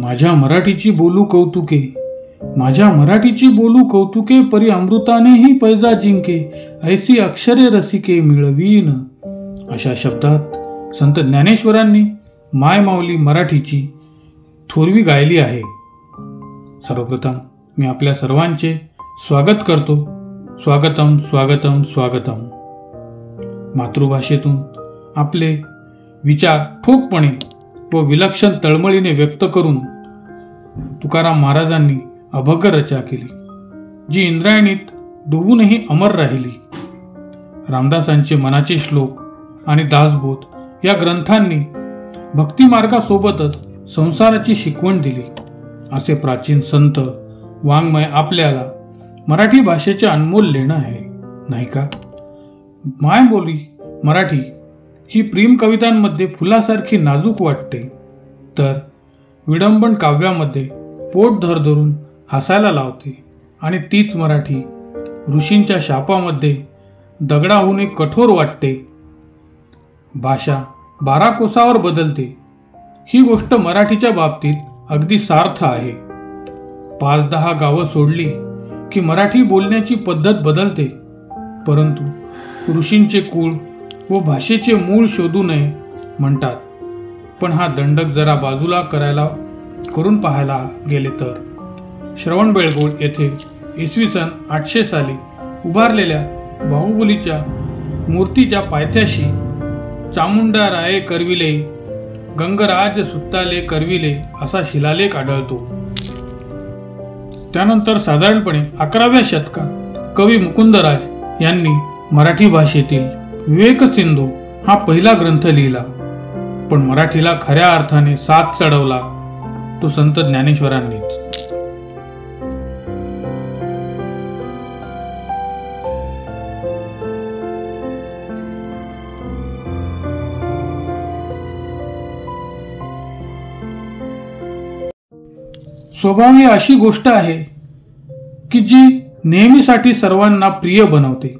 माझ्या मराठीची बोलू कौतुके, माझ्या मराठीची बोलू कौतुके, परी अमृतानेही पैजा जिंके, ऐसी अक्षरे रसिके मिळवीन. अशा शब्दात संत ज्ञानेश्वरांनी मायमाऊली मराठीची थोरवी गायली आहे. सर्वप्रथम मी आपल्या सर्वांचे स्वागत करतो. स्वागतम स्वागतम स्वागतम. मातृभाषेतून आपले विचार ठोकपणे व विलक्षण तळमळीने व्यक्त करून तुकाराम महाराजांनी अभंग रचना केली, जी इंद्रायणीत डुबूनही अमर राहिली. रामदासांचे मनाचे श्लोक आणि दासबोध या ग्रंथांनी भक्तिमार्गासोबतच संसाराची शिकवण दिली. असे प्राचीन संत वाङ्मय आपल्याला मराठी भाषेचे अनमोल लेणं आहे, नाही का? मायबोली मराठी ही प्रेम कवितांमध्ये फुलासारखी नाजूक वाटते, तर विडंबन काव्यामध्ये पोट धरधरून हसायला लावते. आणि तीच मराठी ऋषींच्या शापामध्ये दगडाहून कठोर वाटते. भाषा 12 कोसावर बदलते, ही गोष्ट मराठीच्या बाबतीत अगदी सार्थ आहे. 5-10 गावं सोडली की मराठी बोलण्याची पद्धत बदलते, परंतु ऋषींचे कुळ व भाषेचे मूळ शोधू नये म्हणतात. पण हा दंडक जरा बाजूला करून पाहायला गेले तर श्रवणबेळगोळ येथे इसवी सन 800 साली उभारलेल्या बाहुबलीच्या मूर्तीच्या पायथ्याशी चामुंडा राये करविले, गंगराज सुत्ताले करविले असा शिलालेख आढळतो. त्यानंतर साधारणपणे 11व्या शतकात कवी मुकुंदराज यांनी मराठी भाषेतील विवेक सिंधू हा पहिला ग्रंथ लिहिला. पण मराठीला खऱ्या अर्थाने साथ चढवला तो संत ज्ञानेश्वरांनीच. स्वभाव ही अशी गोष्ट आहे की जी नेहमीसाठी सर्वांना प्रिय बनवते.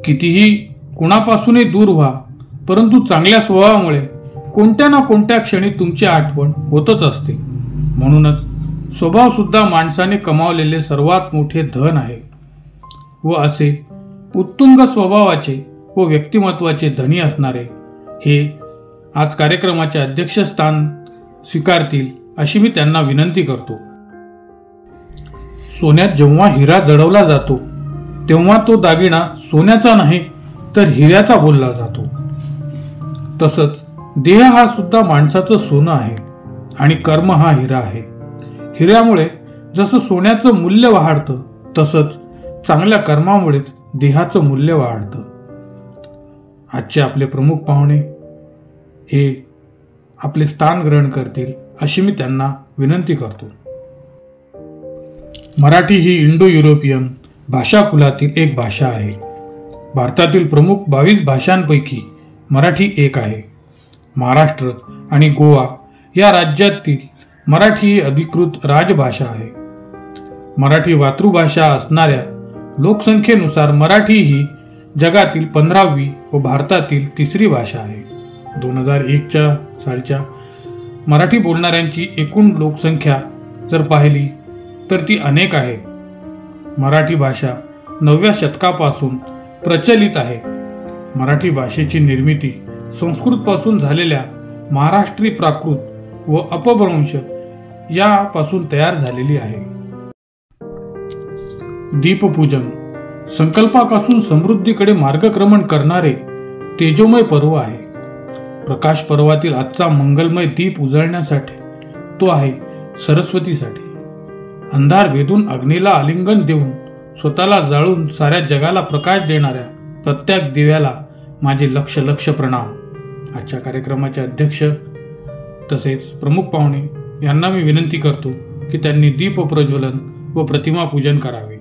कितीही कुणापासूनही दूर व्हा, परंतु चांगल्या स्वभावामुळे कोणत्या ना कोणत्या क्षणी तुमची आठवण होतच असते. म्हणूनच स्वभाव सुद्धा माणसाने कमावलेले सर्वात मोठे धन आहे. व असे उत्तुंग स्वभावाचे व व्यक्तिमत्वाचे धनी असणारे हे आज कार्यक्रमाचे अध्यक्षस्थान स्वीकारतील अशी मी त्यांना विनंती करतो. सोन्यात जेव्हा हिरा जडवला जातो तेव्हा तो दागिना सोन्याचा नाही तर हिऱ्याचा बोलला जातो. तसंच देह हा सुद्धा माणसाचं सोनं आहे आणि कर्म हा हिरा आहे. हिऱ्यामुळे जसं सोन्याचं मूल्य वाढतं, तसंच चांगल्या कर्मामुळेच देहाचं मूल्य वाढतं. आजचे आपले प्रमुख पाहुणे हे आपले स्थान ग्रहण करतील अशी मी त्यांना विनंती करतो. मराठी ही इंडो युरोपियन भाषाकुलातील एक भाषा आहे. भारतातील प्रमुख 22 भाषांपैकी मराठी एक आहे. महाराष्ट्र आणि गोवा या राज्यातील मराठी ही अधिकृत राजभाषा आहे. मराठी मातृभाषा असणाऱ्या लोकसंख्येनुसार मराठी ही जगातील 15वी व भारतातील 3री भाषा आहे. 2001 सालच्या मराठी बोलणाऱ्यांची एकूण लोकसंख्या जर पाहिली तर ती अनेक आहे. मराठी भाषा 9व्या शतकापासून प्रचलित आहे. मराठी भाषेची निर्मिती संस्कृतपासून झालेल्या महाराष्ट्री प्राकृत व अपभ्रंश यापासून तयार झालेली आहे. दीपपूजन संकल्पापासून समृद्धीकडे मार्गक्रमण करणारे तेजोमय पर्व आहे. प्रकाश पर्वातील आजचा मंगलमय दीप उजळण्यासाठी तो आहे सरस्वतीसाठी. अंधार वेधून अग्नीला आलिंगन देऊन स्वतःला जाळून साऱ्या जगाला प्रकाश देणाऱ्या प्रत्येक दिव्याला माझे लक्ष लक्ष प्रणाम. आजच्या कार्यक्रमाचे अध्यक्ष तसेच प्रमुख पाहुणे यांना मी विनंती करतो की त्यांनी दीप प्रज्वलन व प्रतिमा पूजन करावे.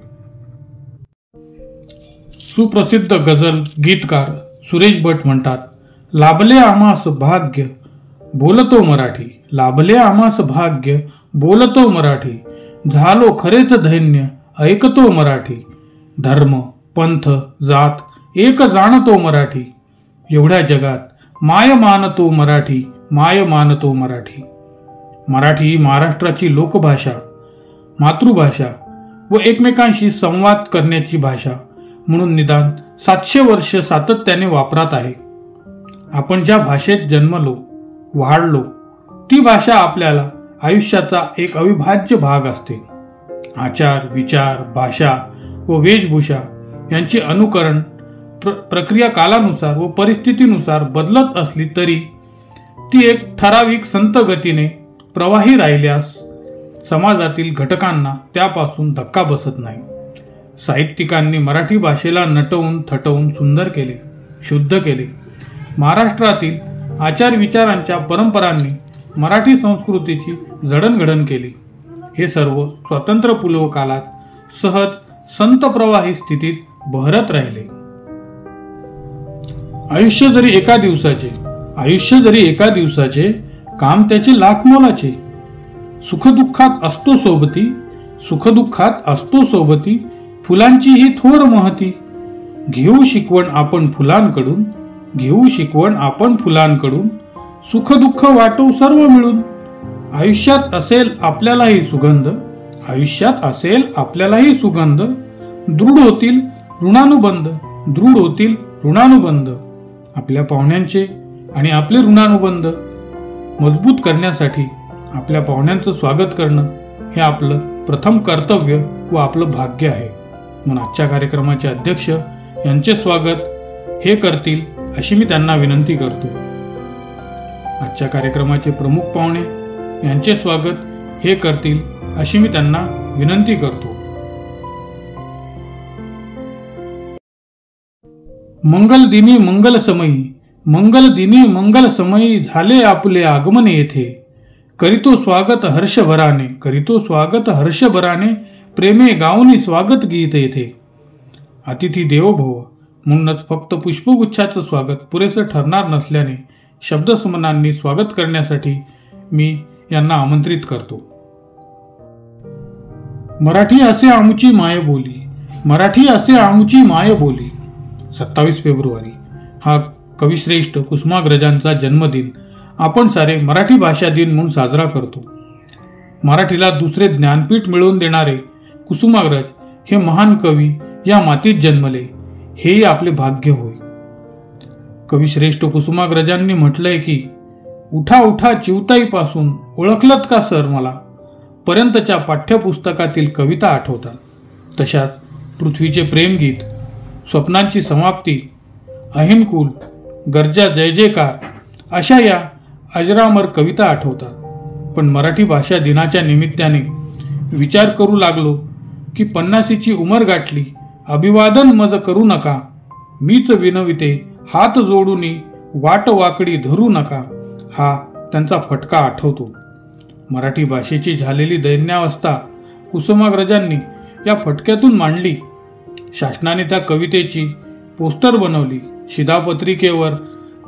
सुप्रसिद्ध गझल गीतकार सुरेश भट म्हणतात, लाभले आम्हास भाग्य बोलतो मराठी, लाभले आम्हास भाग्य बोलतो मराठी, झालो खरेच धन्य ऐकतो मराठी, धर्म पंथ जात एक जाणतो मराठी, एवढ्या जगात माय मानतो मराठी, माय मानतो मराठी. मराठी ही महाराष्ट्राची लोकभाषा, मातृभाषा व एकमेकांशी संवाद करण्याची भाषा म्हणून निदान 700 वर्ष सातत्याने वापरात आहे. आपण ज्या भाषेत जन्मलो, वाढलो, ती भाषा आपल्याला आयुष्याचा एक अविभाज्य भाग असते. आचार, विचार, भाषा व वेशभूषा यांचे अनुकरण प्रक्रिया कालानुसार व परिस्थितीनुसार बदलत असली तरी ती एक ठराविक संत गतीने प्रवाही राहिल्यास समाजातील घटकांना त्यापासून धक्का बसत नाही. साहित्यिकांनी मराठी भाषेला नटवून थटवून सुंदर केले, शुद्ध केले. महाराष्ट्रातील आचार विचारांच्या परंपरांनी मराठी संस्कृतीची जडणघडण केली. हे सर्व स्वातंत्र्यपूर्व काळात सहज संत प्रवाही स्थितीत बहरत राहिले. आयुष्य जरी एका दिवसाचे काम त्याचे लाख मोलाचे. सुखदुःखात असतो सोबती फुलांची ही थोर महती. घेऊ शिकवण आपण फुलांकडून सुखदुःख वाटू सर्व मिळून. आयुष्यात असेल आपल्यालाही सुगंध दृढ होतील ऋणानुबंध. आपल्या पाहुण्यांचे आणि आपले ऋणानुबंध मजबूत करण्यासाठी आपल्या पाहुण्यांचं स्वागत करणं हे आपलं प्रथम कर्तव्य व आपलं भाग्य आहे. म्हणून आजच्या कार्यक्रमाचे अध्यक्ष यांचे स्वागत हे करतील अशी मी त्यांना विनंती करतो. आजच्या कार्यक्रमाचे प्रमुख पाहुणे यांचे स्वागत हे करतील अशी मी त्यांना विनंती करतो. मंगलदिनी मंगलसमयी झाले आपले आगमन येथे. करीतो स्वागत हर्षभराने प्रेमे गाऊनी स्वागत गीत येथे. अतिथी देवो भव म्हणूनच फक्त पुष्पगुच्छाचं स्वागत पुरेसं ठरणार नसल्याने शब्दसमनांनी स्वागत करण्यासाठी मी यांना आमंत्रित करतो. मराठी असे आमुची मायबोली. 27 फेब्रुवारी हा कविश्रेष्ठ कुसुमाग्रजांचा जन्मदिन आपण सारे मराठी भाषा दिन म्हणून साजरा करतो. मराठीला दुसरे ज्ञानपीठ मिळवून देणारे कुसुमाग्रज हे महान कवी या मातीत जन्मले, हेही आपले भाग्य होय. कविश्रेष्ठ कुसुमाग्रजांनी म्हटलंय की, उठा उठा चिवताईपासून ओळखलत का सर मला, पर्यंतच्या पाठ्यपुस्तकातील कविता आठवतात. तशाच पृथ्वीचे प्रेमगीत, स्वप्नांची समाप्ती, अहिनकुल, गरजा जय जयकार अशा या अजरामर कविता आठवतात. पण मराठी भाषा दिनाच्या निमित्ताने विचार करू लागलो की 50ची उमर गाठली, अभिवादन मज करू नका, मीच विनविते हात जोडूनी, वाट वाकडी धरू नका, हा त्यांचा फटका आठवतो. मराठी भाषेची झालेली दैन्यावस्था कुसुमाग्रजांनी या फटक्यातून मांडली. शासनाने त्या कवितेची पोस्टर बनवली, शिधापत्रिकेवर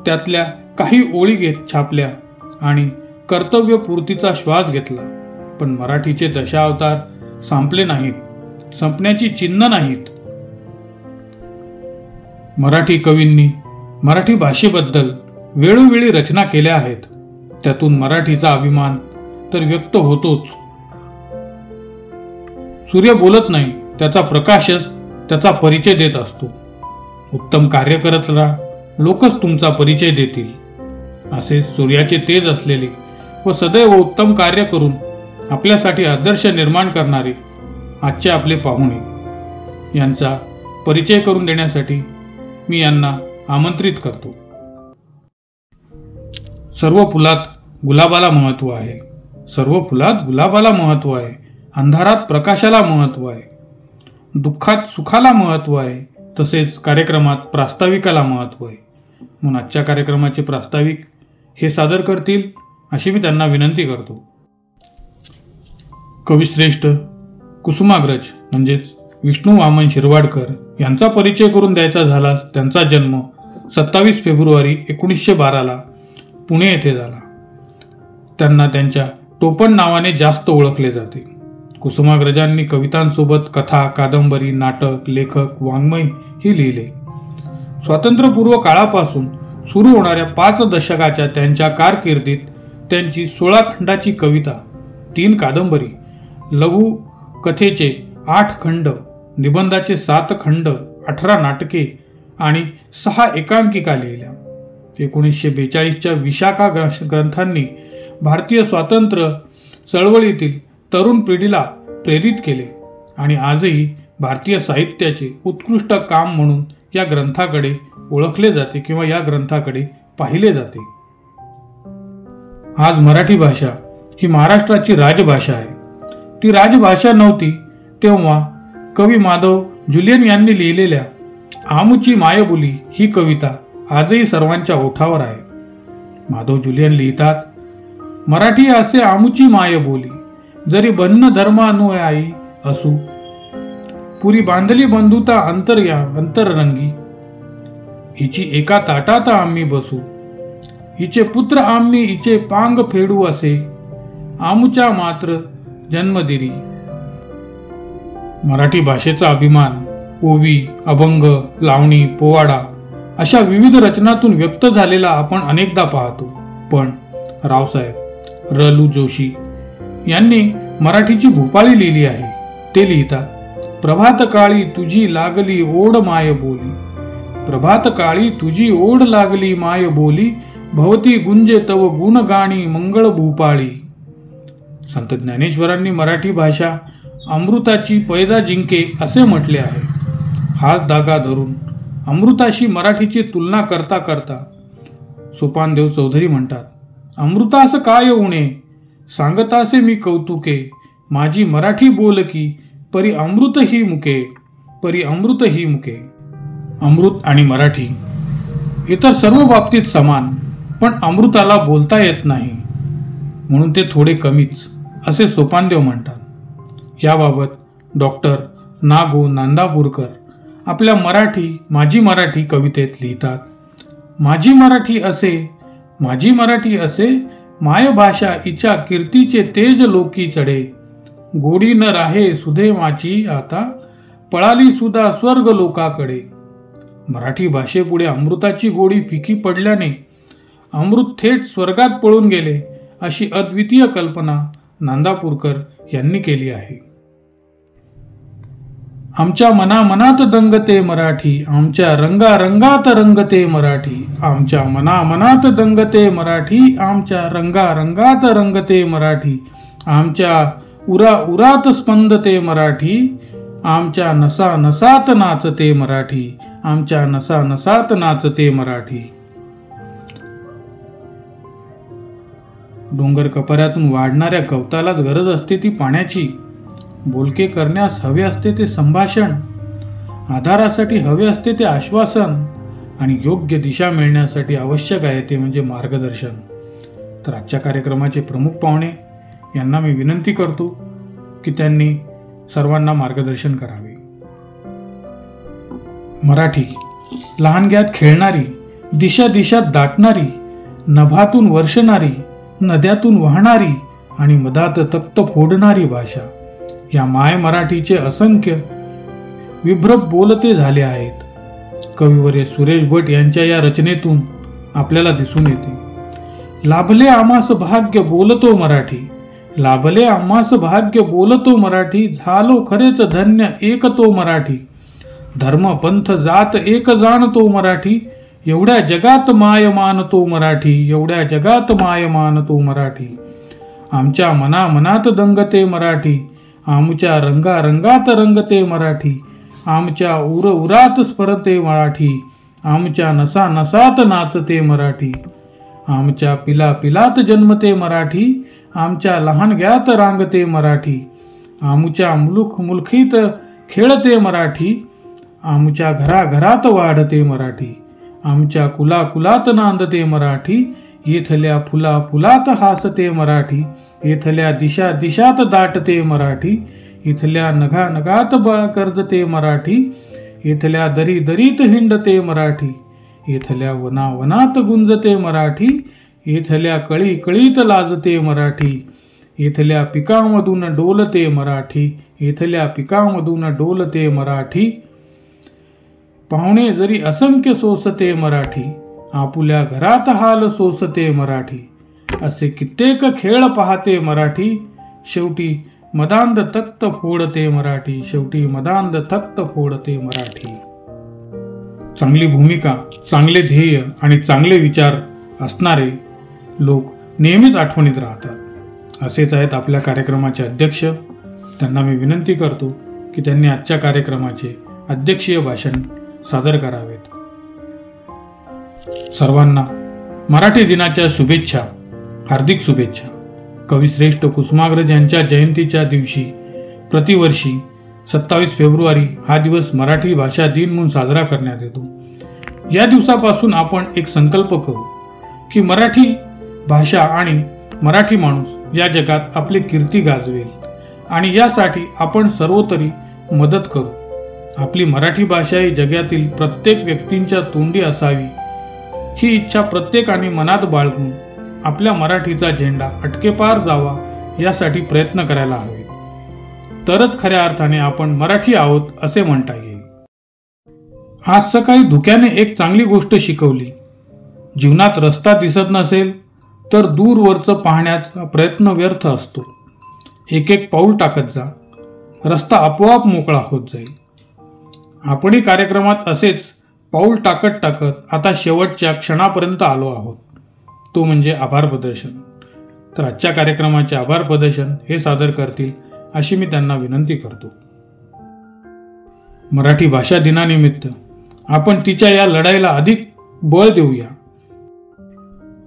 त्यातल्या काही ओळी छापल्या आणि कर्तव्यपूर्तीचा श्वास घेतला. पण मराठीचे दशावतार संपले नाहीत, संपण्याची चिन्ह नाहीत. मराठी कवींनी मराठी भाषेबद्दल वेळोवेळी रचना केल्या आहेत. त्यातून मराठीचा अभिमान तर व्यक्त होतोच. सूर्य बोलत नाही, त्याचा प्रकाशच त्याचा परिचय देत असतो. उत्तम कार्य करत राहा, लोकच तुमचा परिचय देतील. असे सूर्याचे तेज असलेले व सदैव उत्तम कार्य करून आपल्यासाठी आदर्श निर्माण करणारे आजचे आपले पाहुणे यांचा परिचय करून देण्यासाठी मी यांना आमंत्रित करतो. सर्व फुलात गुलाबाला महत्त्व आहे, अंधारात प्रकाशाला महत्त्व आहे, दुःखात सुखाला महत्त्व आहे, तसेच कार्यक्रमात प्रास्ताविकाला महत्त्व आहे. म्हणून आजच्या कार्यक्रमाचे प्रास्ताविक हे सादर करतील अशी मी त्यांना विनंती करतो. कविश्रेष्ठ कुसुमाग्रज म्हणजेच विष्णू वामन शिरवाडकर यांचा परिचय करून द्यायचा झाला. त्यांचा जन्म 27 फेब्रुवारी 1912 पुणे येथे झाला. त्यांना त्यांच्या टोपण नावाने जास्त ओळखले जाते. कुसुमाग्रजांनी कवितांसोबत कथा, कादंबरी, नाटक, लेखक, वाङ्मय ही लिहिले. स्वातंत्र्यपूर्व काळापासून सुरू होणाऱ्या 5 दशकाच्या त्यांच्या कारकिर्दीत त्यांची 16 खंडाची कविता, 3 कादंबरी, लघु कथेचे 8 खंड, निबंधाचे 7 खंड, 18 नाटके आणि 6 एकांकिका लिहिल्या. 1942च्या विशाखा ग्रंथांनी भारतीय स्वातंत्र्य चळवळीतील तरुण पिढीला प्रेरित केले आणि आजही भारतीय साहित्याचे उत्कृष्ट काम म्हणून या ग्रंथाकडे ओळखले जाते किंवा या ग्रंथाकडे पाहिले जाते. आज मराठी भाषा ही महाराष्ट्राची राजभाषा आहे. ती राजभाषा नव्हती तेव्हा कवी माधव जुलियन यांनी लिहिलेल्या आमुची मायबोली ही कविता आजही सर्वांच्या ओठावर आहे. माधव जुलियन लिहितात, मराठी असे आमुची मायबोली, जरी बन्न धर्मानुयायी असू, पुरी बांधली बंधुता अंतररंगी, हिची एका ताटात आम्ही बसू, हिचे पुत्र आम्ही हिचे पांग फेडू असे, आमुच्या मात्र जन्मदिरी. मराठी भाषेचा अभिमान ओवी, अभंग, लावणी, पोवाडा अशा विविध रचनातून व्यक्त झालेला आपण अनेकदा पाहतो. पण रावसाहेब र.लू. जोशी यांनी मराठीची भूपाळी लिहिली आहे. ते लिहितात, प्रभात काळी तुझी लागली ओढ माय बोली, प्रभात काळी तुझी ओढ लागली माय बोली, भवती गुंजे तव गुणगाणी मंगळ भूपाळी. संत ज्ञानेश्वरांनी मराठी भाषा अमृताची पैजा जिंके असे म्हटले आहे. हाच धागा धरून अमृताशी मराठीची तुलना करता करता सोपानदेव चौधरी म्हणतात, अमृतास काय उणे सांगतासे मी कौतुके, माझी मराठी बोलकी परी अमृत ही मुके, परी अमृत ही मुके. अमृत आणि मराठी इतर सर्व बाबतीत समान, पण अमृताला बोलता येत नाही म्हणून ते थोडे कमीच असे सोपानदेव म्हणतात. याबाबत डॉक्टर ना.गो. नांदापूरकर आपल्या माझी मराठी कवितेत लिहितात, माझी मराठी असे माय भाषा इच्या कीर्तीचे तेज लोकी चढे, गोडी न राहे सुधेमाची आता पळाली सुद्धा स्वर्ग लोकाकडे. मराठी भाषेपुढे अमृताची गोडी फिकी पडल्याने अमृत थेट स्वर्गात पळून गेले अशी अद्वितीय कल्पना नांदापूरकर यांनी केली आहे. आमच्या मनामनात दंगते मराठी, आमच्या रंगारंगात रंगते मराठी, आमच्या मनामनात दंगते मराठी, आमच्या रंगारंगात रंगते मराठी, आमच्या उरात स्पंदते मराठी, आमच्या नसा नसात नाचते मराठी, आमच्या नसा नसात नाचते मराठी. डोंगर कपाऱ्यातून वाढणाऱ्या गवतालाच गरज असते ती पाण्याची, बोलके करण्यास हवे असते ते संभाषण, आधारासाठी हवे असते ते आश्वासन आणि योग्य दिशा मिळण्यासाठी आवश्यक आहे ते म्हणजे मार्गदर्शन. तर आजच्या कार्यक्रमाचे प्रमुख पाहुणे यांना मी विनंती करतो की त्यांनी सर्वांना मार्गदर्शन करावे. मराठी लहानग्यात खेळणारी, दिशा दिशात दाटणारी, नभातून वर्षणारी, नद्यातून वाहणारी आणि मधात तप्त फोडणारी भाषा. या माय मराठीचे असंख्य विभ्रम बोलते झाले आहेत. कविवर्य सुरेश भट यांच्या या रचनेतून आपल्याला दिसून येते, लाभले आम्हास भाग्य बोलतो मराठी, लाभले आम्हास भाग्य बोलतो मराठी, झालो खरेच धन्य एक तो मराठी, धर्म पंथ जात एक जाणतो मराठी, एवढ्या जगात माय मानतो मराठी, एवढ्या जगात माय मानतो मराठी. आमच्या मनामनात दंगते मराठी, आमच्या रंगारंगात रंगते मराठी, आमच्या उरात स्फरते मराठी, आमच्या नसा नसात नाचते मराठी, आमच्या पिलात जन्मते मराठी, आमच्या लहानग्यात रांगते मराठी, आमच्या मुलखीत खेळते मराठी, आमच्या घराघरात वाढते मराठी, आमच्या कुलाकुलात नांदते मराठी, येथल्या फुलात हासते मराठी, येथल्या दिशात दाटते मराठी, इथल्या नगात बळ कर्जते मराठी, येथल्या दरीत हिंडते मराठी, येथल्या वनात गुंजते मराठी, येथल्या कळीत लाजते मराठी, येथल्या पिकामधून डोलते मराठी, येथल्या पिकामधून डोलते मराठी. पाहुणे जरी असंख्य सोसते मराठी, आपुल्या घरात हाल सोसते मराठी, असे कित्येक खेळ पाहते मराठी, शेवटी मदांध तख्त फोडते मराठी, शेवटी मदांध तख्त फोडते मराठी. चांगली भूमिका, चांगले ध्येय आणि चांगले विचार असणारे लोक नेहमीच आठवणीत राहतात. असेच आहेत आपल्या कार्यक्रमाचे अध्यक्ष. त्यांना मी विनंती करतो की त्यांनी आजच्या कार्यक्रमाचे अध्यक्षीय भाषण सादर करावेत. सर्वांना मराठी दिनाच्या शुभेच्छा, हार्दिक शुभेच्छा. कविश्रेष्ठ कुसुमाग्रज यांच्या जयंतीच्या दिवशी प्रतिवर्षी 27 फेब्रुवारी हा दिवस मराठी भाषा दिन म्हणून साजरा करण्यात येतो. या दिवसापासून आपण एक संकल्प करू की मराठी भाषा आणि मराठी माणूस या जगात आपली कीर्ती गाजवेल आणि यासाठी आपण सर्वतरी मदत करू. आपली मराठी भाषा ही जगातील प्रत्येक व्यक्तींच्या तोंडी असावी ही इच्छा प्रत्येकाने मनात बाळगून आपल्या मराठीचा झेंडा अटकेपार जावा यासाठी प्रयत्न करायला हवे. तरच खऱ्या अर्थाने आपण मराठी आहोत असे म्हणता येईल. आज सकाळी धुक्याने एक चांगली गोष्ट शिकवली. जीवनात रस्ता दिसत नसेल तर दूरवरचं पाहण्याचा प्रयत्न व्यर्थ असतो. एक एक पाऊल टाकत जा, रस्ता आपोआप मोकळा होत जाईल. आपणही कार्यक्रमात असेच पाऊल टाकत टाकत आता शेवटच्या क्षणापर्यंत आलो आहोत, तो म्हणजे आभार प्रदर्शन. तर आजच्या कार्यक्रमाचे आभार प्रदर्शन हे सादर करतील अशी मी त्यांना विनंती करतो. मराठी भाषा दिनानिमित्त आपण तिच्या या लढाईला अधिक बळ देऊया.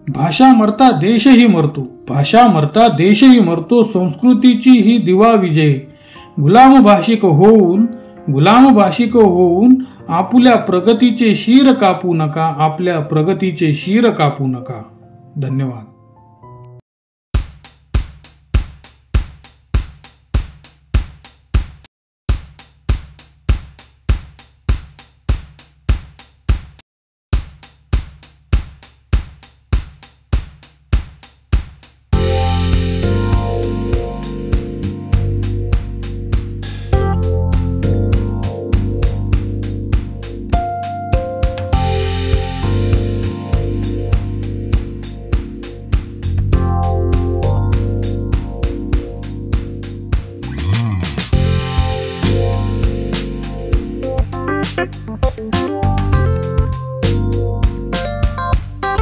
भाषा मरता देशही मरतो, भाषा मरता देशही मरतो, संस्कृतीची ही दिवा विजय. गुलाम भाषिक होऊन आपल्या प्रगतीचे शीर कापू नका, आपल्या प्रगतीचे शीर कापू नका. धन्यवाद.